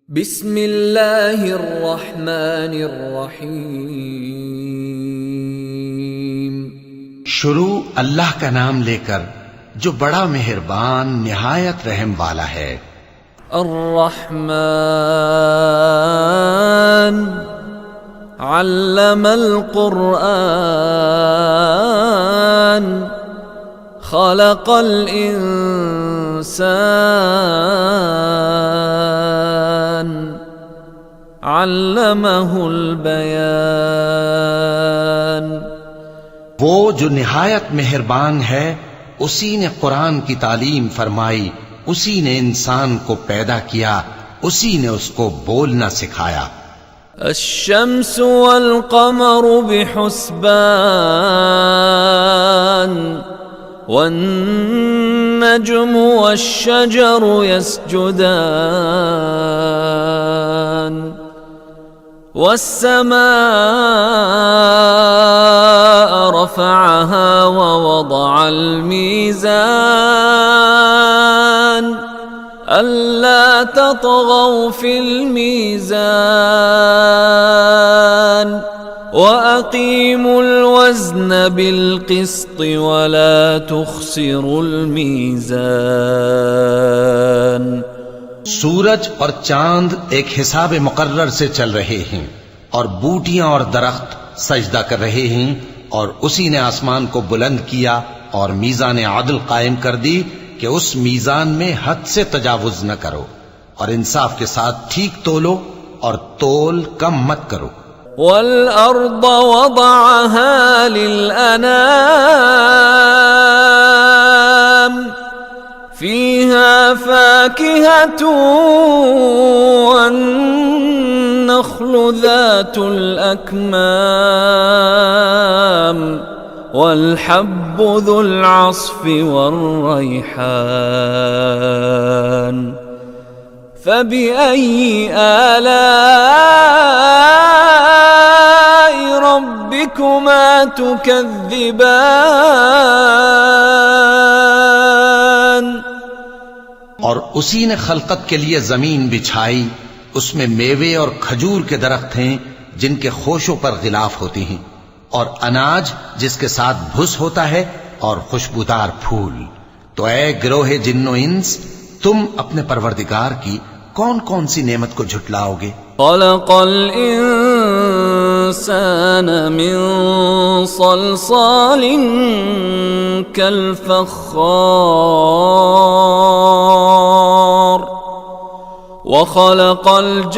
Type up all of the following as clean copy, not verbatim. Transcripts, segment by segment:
بسم اللہ الرحمن الرحیم۔ شروع اللہ کا نام لے کر جو بڑا مہربان نہایت رحم والا ہے۔ الرحمن علم القرآن خلق الانسان علمہ البیان۔ وہ جو نہایت مہربان ہے، اسی نے قرآن کی تعلیم فرمائی، اسی نے انسان کو پیدا کیا، اسی نے اس کو بولنا سکھایا۔ الشمس والقمر بحسبان والنجم والشجر يسجدان والسماء رفعها ووضع الميزان ألا تطغوا في الميزان وأقيموا الوزن بالقسط ولا تخسروا الميزان۔ سورج اور چاند ایک حساب مقرر سے چل رہے ہیں، اور بوٹیاں اور درخت سجدہ کر رہے ہیں، اور اسی نے آسمان کو بلند کیا اور میزان عدل قائم کر دی کہ اس میزان میں حد سے تجاوز نہ کرو، اور انصاف کے ساتھ ٹھیک تولو اور تول کم مت کرو۔ والأرض وضعها للأنام فيها فاكهة والنخل ذات الأكمام والحب ذو العصف والريحان فبأي آلاء ربكما تكذبان۔ اور اسی نے خلقت کے لیے زمین بچھائی، اس میں میوے اور کھجور کے درخت ہیں جن کے خوشوں پر غلاف ہوتی ہیں، اور اناج جس کے ساتھ بھس ہوتا ہے، اور خوشبودار پھول۔ تو اے گروہ جن و انس، تم اپنے پروردگار کی کون کون سی نعمت کو جھٹلاؤ گے؟ خلق الانسان من صلصال كالفخار وخلق الجان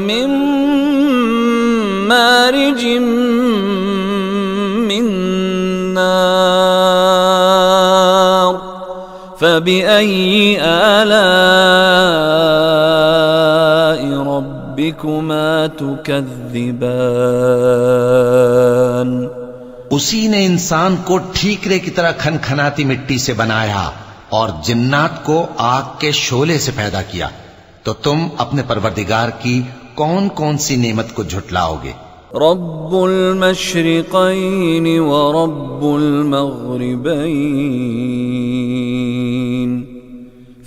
من مارج من نار فبأي آلاء ربكما تكذبان۔ اسی نے انسان کو ٹھیکرے کی طرح کھنکھناتی مٹی سے بنایا اور جنات کو آگ کے شعلے سے پیدا کیا، تو تم اپنے پروردگار کی کون کون سی نعمت کو جھٹلاؤ گے؟ رب المشرقین ورب المغربین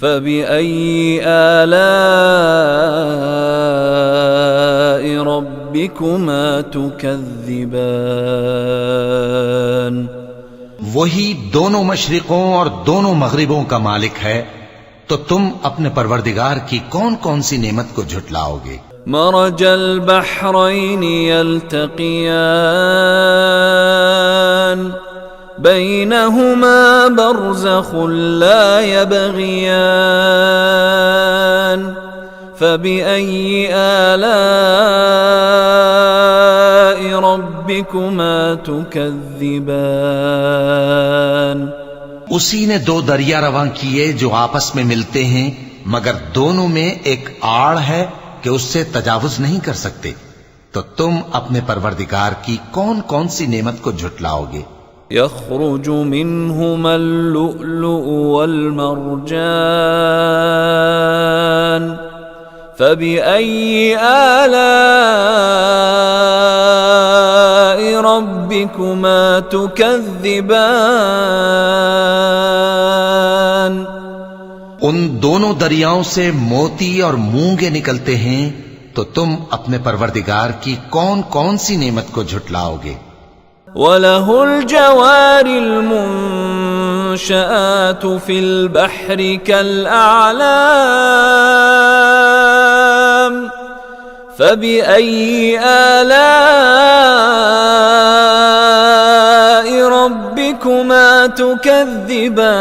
فبأي آلاء ربكما تكذبان۔ وہی دونوں مشرقوں اور دونوں مغربوں کا مالک ہے، تو تم اپنے پروردگار کی کون کون سی نعمت کو جھٹلاؤ گے؟ مرج البحرین یلتقیان بینہما برزخ لا یبغیان فبأي آلاء ربكما تكذبان۔ اسی نے دو دریا رواں کیے جو آپس میں ملتے ہیں، مگر دونوں میں ایک آڑ ہے کہ اس سے تجاوز نہیں کر سکتے، تو تم اپنے پروردگار کی کون کون سی نعمت کو جھٹلاؤ گے؟ يخرج منهما اللؤلؤ والمرجان فبأي آلاء ربكما تكذبان ان دونوں دریاؤں سے موتی اور مونگے نکلتے ہیں، تو تم اپنے پروردگار کی کون کون سی نعمت کو جھٹلاؤ گے؟ وَلَهُ الْجَوَارِ الْمُنشَآتُ فِي الْبَحْرِ كَالْأَعْلَامِ فَبِأَيِّ آلَاءِ رَبِّكُمَا تُكَذِّبَانِ؟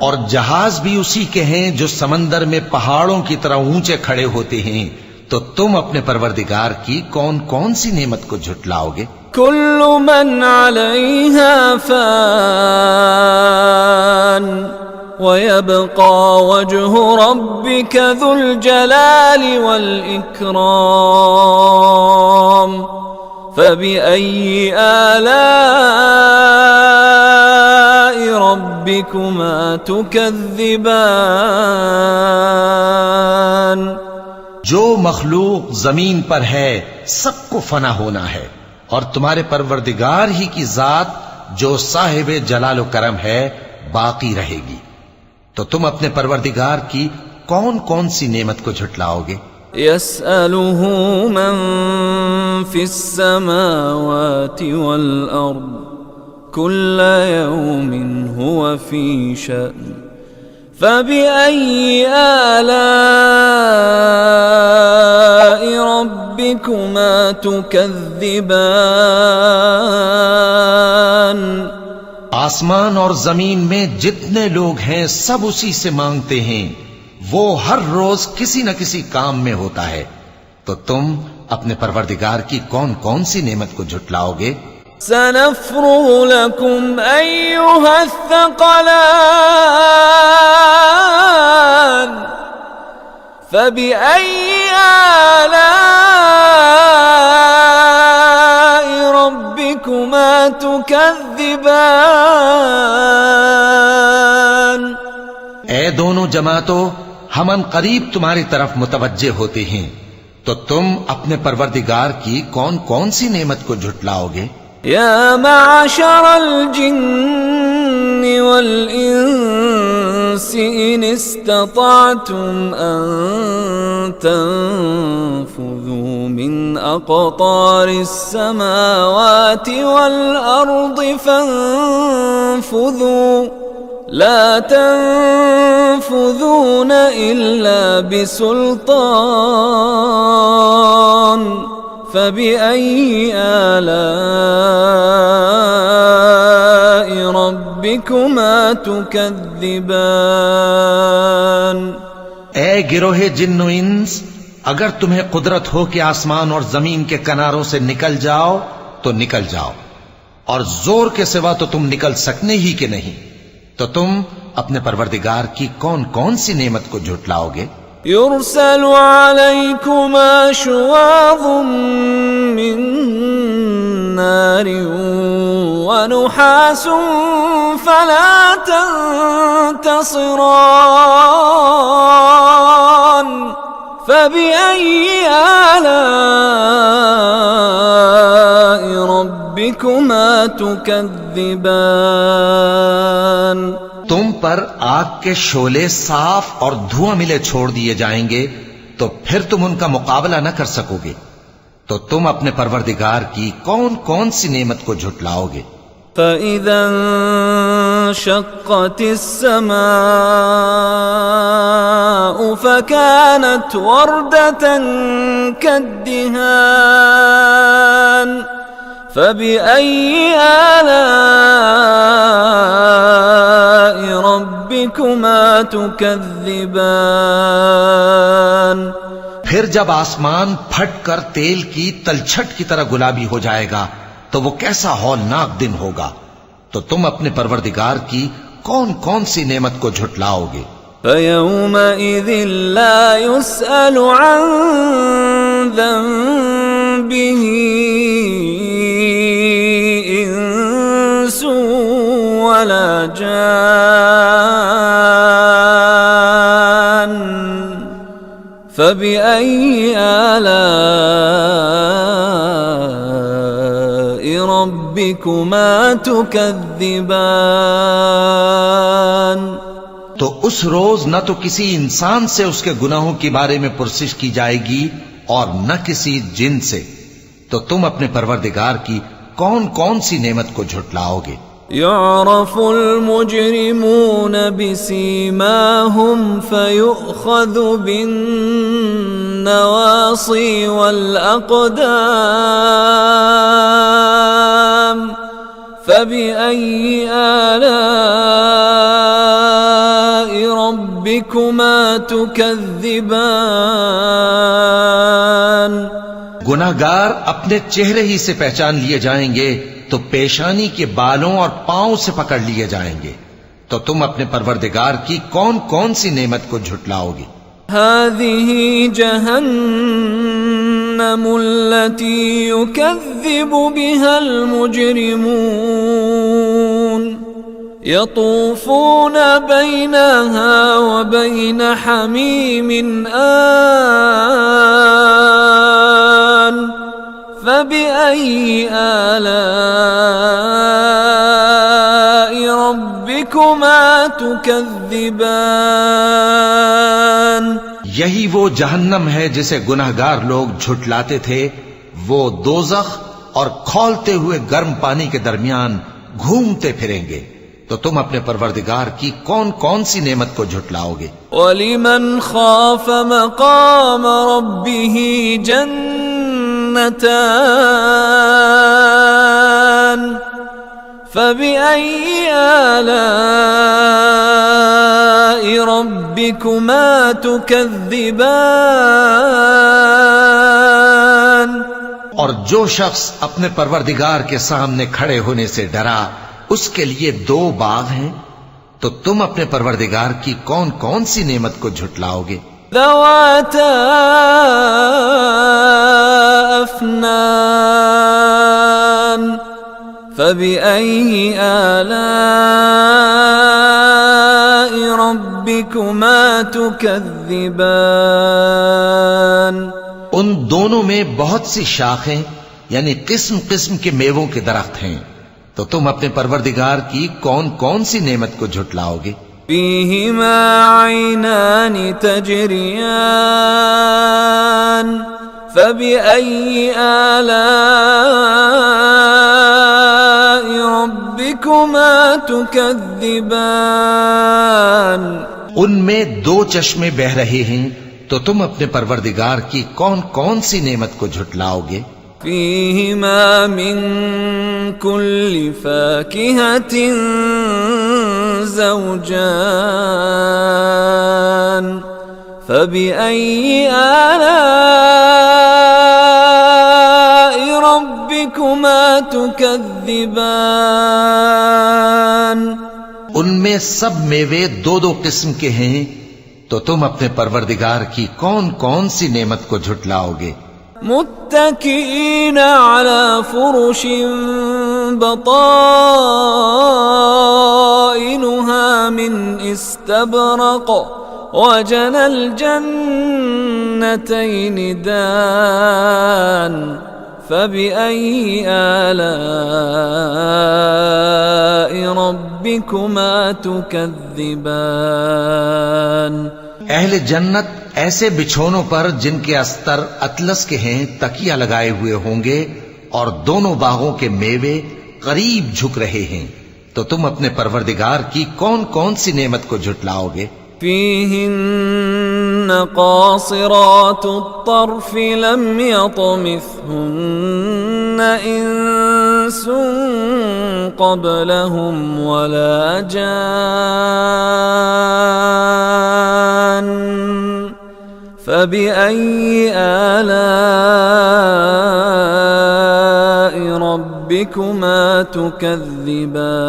اور جہاز بھی اسی کے ہیں جو سمندر میں پہاڑوں کی طرح اونچے کھڑے ہوتے ہیں، تو تم اپنے پروردگار کی کون کون سی نعمت کو جھٹلاؤ گے؟ كل من عليها فان ويبقى وجه ربك ذو الجلال والإكرام فبأي آلاء ربكما تكذبان؟ جو مخلوق زمین پر ہے سب کو فنا ہونا ہے، اور تمہارے پروردگار ہی کی ذات جو صاحب جلال و کرم ہے باقی رہے گی، تو تم اپنے پروردگار کی کون کون سی نعمت کو جھٹلاؤ گے؟ يسأله من في السماوات والأرض كل يوم هو في شأن فبأي آلاء ربكما تكذبان؟ آسمان اور زمین میں جتنے لوگ ہیں سب اسی سے مانگتے ہیں، وہ ہر روز کسی نہ کسی کام میں ہوتا ہے، تو تم اپنے پروردگار کی کون کون سی نعمت کو جھٹلاؤ گے؟ سنفرغ لكم أيها الثقلان فبأي آلاء ربكما تكذبان؟ اے دونوں جماعتوں، ہم ان قریب تمہاری طرف متوجہ ہوتے ہیں، تو تم اپنے پروردگار کی کون کون سی نعمت کو جھٹلاؤ گے؟ يا معشر الجن والإنس إن استطعتم أن تنفذوا من أقطار السماوات والأرض فانفذوا لا تنفذون إلا بسلطان فبأي آلاء ربكما تكذبان؟ اے گروہ جن و انس، اگر تمہیں قدرت ہو کہ آسمان اور زمین کے کناروں سے نکل جاؤ تو نکل جاؤ، اور زور کے سوا تو تم نکل سکنے ہی کہ نہیں، تو تم اپنے پروردگار کی کون کون سی نعمت کو جھٹلاؤ گے؟ يرسل عليكما شواظ من نار ونحاس فلا تنتصران فبأي آلاء ربكما تكذبان؟ تم پر آگ کے شعلے صاف اور دھواں ملے چھوڑ دیے جائیں گے، تو پھر تم ان کا مقابلہ نہ کر سکو گے، تو تم اپنے پروردگار کی کون کون سی نعمت کو جھٹلاؤ گے؟ فَإِذَا انشَقَّتِ السَّمَاءُ فَكَانَتْ وَرْدَةً كَالدِّهَانِ فَبِأَيِّ آلَاءِ رَبِّكُمَا تُكَذِّبَانِ؟ پھر جب آسمان پھٹ کر تیل کی تلچھٹ کی طرح گلابی ہو جائے گا تو وہ کیسا ہولناک دن ہوگا، تو تم اپنے پروردگار کی کون کون سی نعمت کو جھٹلاؤ گے؟ فَيَوْمَئِذٍ لَا يُسْأَلُ عَن ذَنبِهِ إِنسٌ وَلَا جَانٌّ فَبِأَيِّ آلَاءِ رَبِّكُمَا تُكَذِّبَانِ؟ تو اس روز نہ تو کسی انسان سے اس کے گناہوں کے بارے میں پرسش کی جائے گی اور نہ کسی جن سے، تو تم اپنے پروردگار کی کون کون سی نعمت کو جھٹلاؤ گے؟ يعرف المجرمون بسيماهم فيؤخذ بالنواصي والأقدام فبأي آلاء ربكما تكذبان؟ گناہگار اپنے چہرے ہی سے پہچان لیے جائیں گے تو پیشانی کے بالوں اور پاؤں سے پکڑ لیے جائیں گے، تو تم اپنے پروردگار کی کون کون سی نعمت کو جھٹلاؤ گے؟ هذه جهنم التي يكذب بها المجرمون يطوفون بينها وبين حميم آن فبأي آلاء ربكما تكذبان؟ یہی وہ جہنم ہے جسے گناہگار لوگ جھٹلاتے تھے، وہ دوزخ اور کھولتے ہوئے گرم پانی کے درمیان گھومتے پھریں گے، تو تم اپنے پروردگار کی کون کون سی نعمت کو جھٹلاؤ گے؟ وَلِمَنْ خَافَ مَقَامَ رَبِّهِ جَنَّتَانِ فَبِأَيِّ آلَاءِ رَبِّكُمَا تُكَذِّبَانِ؟ اور جو شخص اپنے پروردگار کے سامنے کھڑے ہونے سے ڈرا، اس کے لیے 2 باغ ہیں، تو تم اپنے پروردگار کی کون کون سی نعمت کو جھٹلاؤ گے؟ ذواتا افنان فبأي آلاء ربكما تكذبان؟ ان دونوں میں بہت سی شاخیں یعنی قسم قسم کے میووں کے درخت ہیں، تو تم اپنے پروردگار کی کون کون سی نعمت کو جھٹلاؤ گے؟ فيهما عينان تجريان فبأي آلاء ربكما تكذبان؟ ان میں 2 چشمے بہ رہے ہیں، تو تم اپنے پروردگار کی کون کون سی نعمت کو جھٹلاؤ گے؟ فيهما من كل فاكهة زوجان فبأي آلاء ربكما تكذبان؟ ان میں سب میوے 2 قسم کے ہیں، تو تم اپنے پروردگار کی کون کون سی نعمت کو جھٹلاؤ گے؟ متكئين على فرش بطائنها من استبرق وجنى الجنتين دان فبأي آلاء ربكما تكذبان؟ اہل جنت ایسے بچھونوں پر جن کے استر اطلس کے ہیں تکیہ لگائے ہوئے ہوں گے، اور دونوں باغوں کے میوے قریب جھک رہے ہیں، تو تم اپنے پروردگار کی کون کون سی نعمت کو جھٹلاؤ گے؟ فيهن قاصرات الطرف لم يطمثهن إنس قبلهم ولا جان فبأي آلاء ربكما تكذبان؟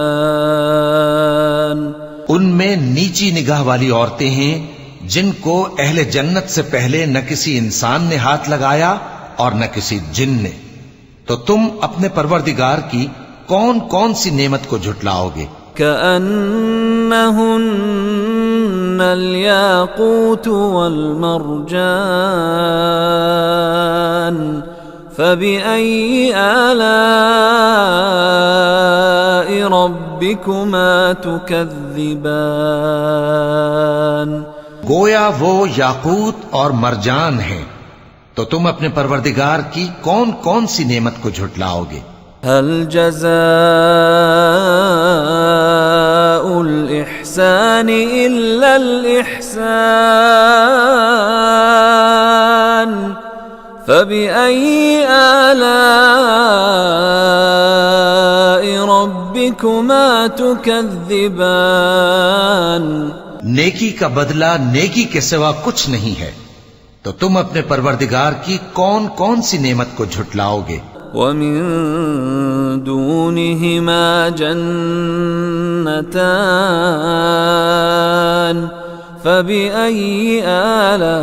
ان میں نیچی نگاہ والی عورتیں ہیں جن کو اہل جنت سے پہلے نہ کسی انسان نے ہاتھ لگایا اور نہ کسی جن نے، تو تم اپنے پروردگار کی کون کون سی نعمت کو جھٹلاؤ گے؟ كأنهن الياقوت والمرجان فبأي آلاء ربكما تكذبان گویا وہ یاقوت اور مرجان ہیں، تو تم اپنے پروردگار کی کون کون سی نعمت کو جھٹلاؤ گے؟ هل جزاء الإحسان إلا الإحسان فبأي آلاء ربكما تكذبان نیکی کا بدلہ نیکی کے سوا کچھ نہیں ہے، تو تم اپنے پروردگار کی کون کون سی نعمت کو جھٹلاؤ گے؟ ومن دونهما جنتان فبأي آلاء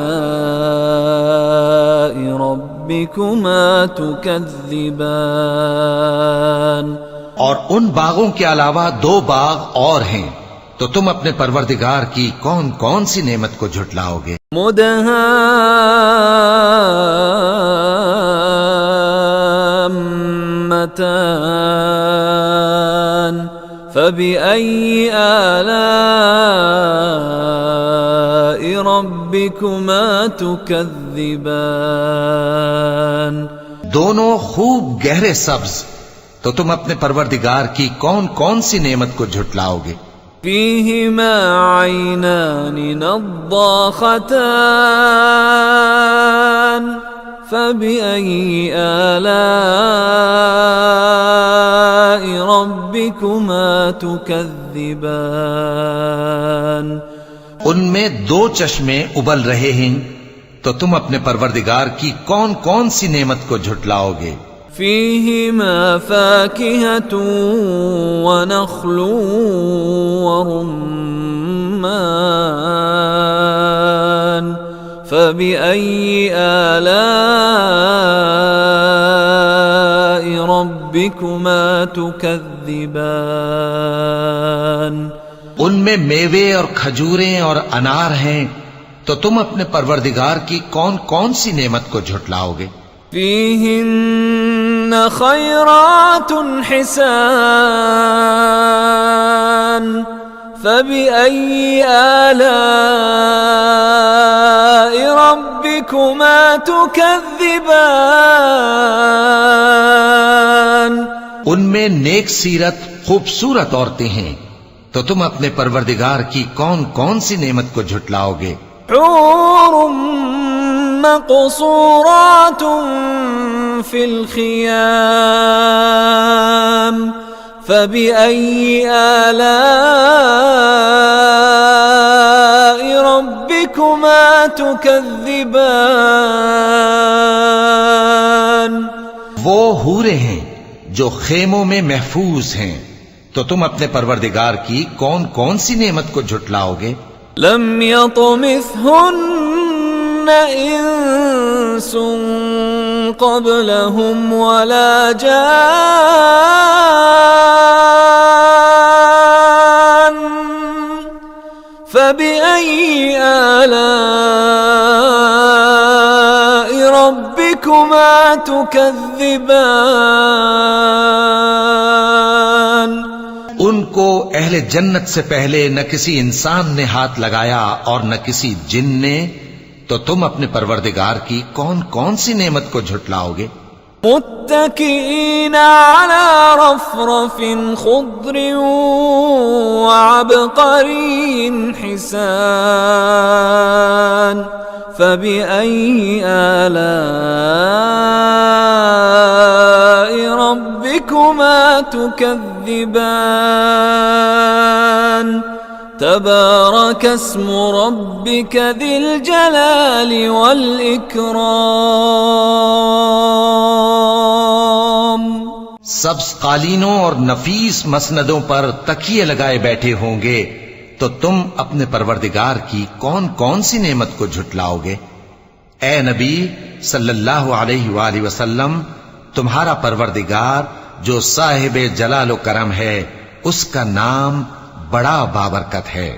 ربكما تكذبان اور ان باغوں کے علاوہ دو باغ اور ہیں، تو تم اپنے پروردگار کی کون کون سی نعمت کو جھٹلاؤ گے؟ مدهامتان فبأي آلاء ربكما تكذبان دونوں خوب گہرے سبز، تو تم اپنے پروردگار کی کون کون سی نعمت کو جھٹلاؤ گے؟ فيهما عينان نضاختان فبأي آلاء ربكما تكذبان ان میں دو چشمے ابل رہے ہیں، تو تم اپنے پروردگار کی کون کون سی نعمت کو جھٹلاؤ گے؟ فيهما فاكهة ونخل ورمان فبأي آلاء ربكما تكذبان ان میں میوے اور کھجوریں اور انار ہیں، تو تم اپنے پروردگار کی کون کون سی نعمت کو جھٹلاؤ گے؟ فيهن خيرات حسان فبأي آلاء ربكما تكذبان ان میں نیک سیرت خوبصورت عورتیں ہیں، تو تم اپنے پروردگار کی کون کون سی نعمت کو جھٹلاؤ گے؟ حور مقصورات في الخيام فبأي آلاء ربكما تكذبان وہ حوریں ہیں جو خیموں میں محفوظ ہیں، تو تم اپنے پروردگار کی کون کون سی نعمت کو جھٹلاؤ گے؟ لم يطمثهن انس قبلهم ولا جان فبأي آلاء ربكما تكذبان ان کو اہل جنت سے پہلے نہ کسی انسان نے ہاتھ لگایا اور نہ کسی جن نے، تو تم اپنے پروردگار کی کون کون سی نعمت کو جھٹلاؤ گے؟ متكئين على رفرف خضر وعبقري حسان فبأي آلاء ربكما تكذبان تبارك اسم ربك ذي الجلال والإكرام سبز قالینوں اور نفیس مسندوں پر تکیے لگائے بیٹھے ہوں گے، تو تم اپنے پروردگار کی کون کون سی نعمت کو جھٹلاؤ گے؟ اے نبی صلی اللہ علیہ وآلہ وسلم، تمہارا پروردگار جو صاحب جلال و کرم ہے، اس کا نام بڑا بابرکت ہے۔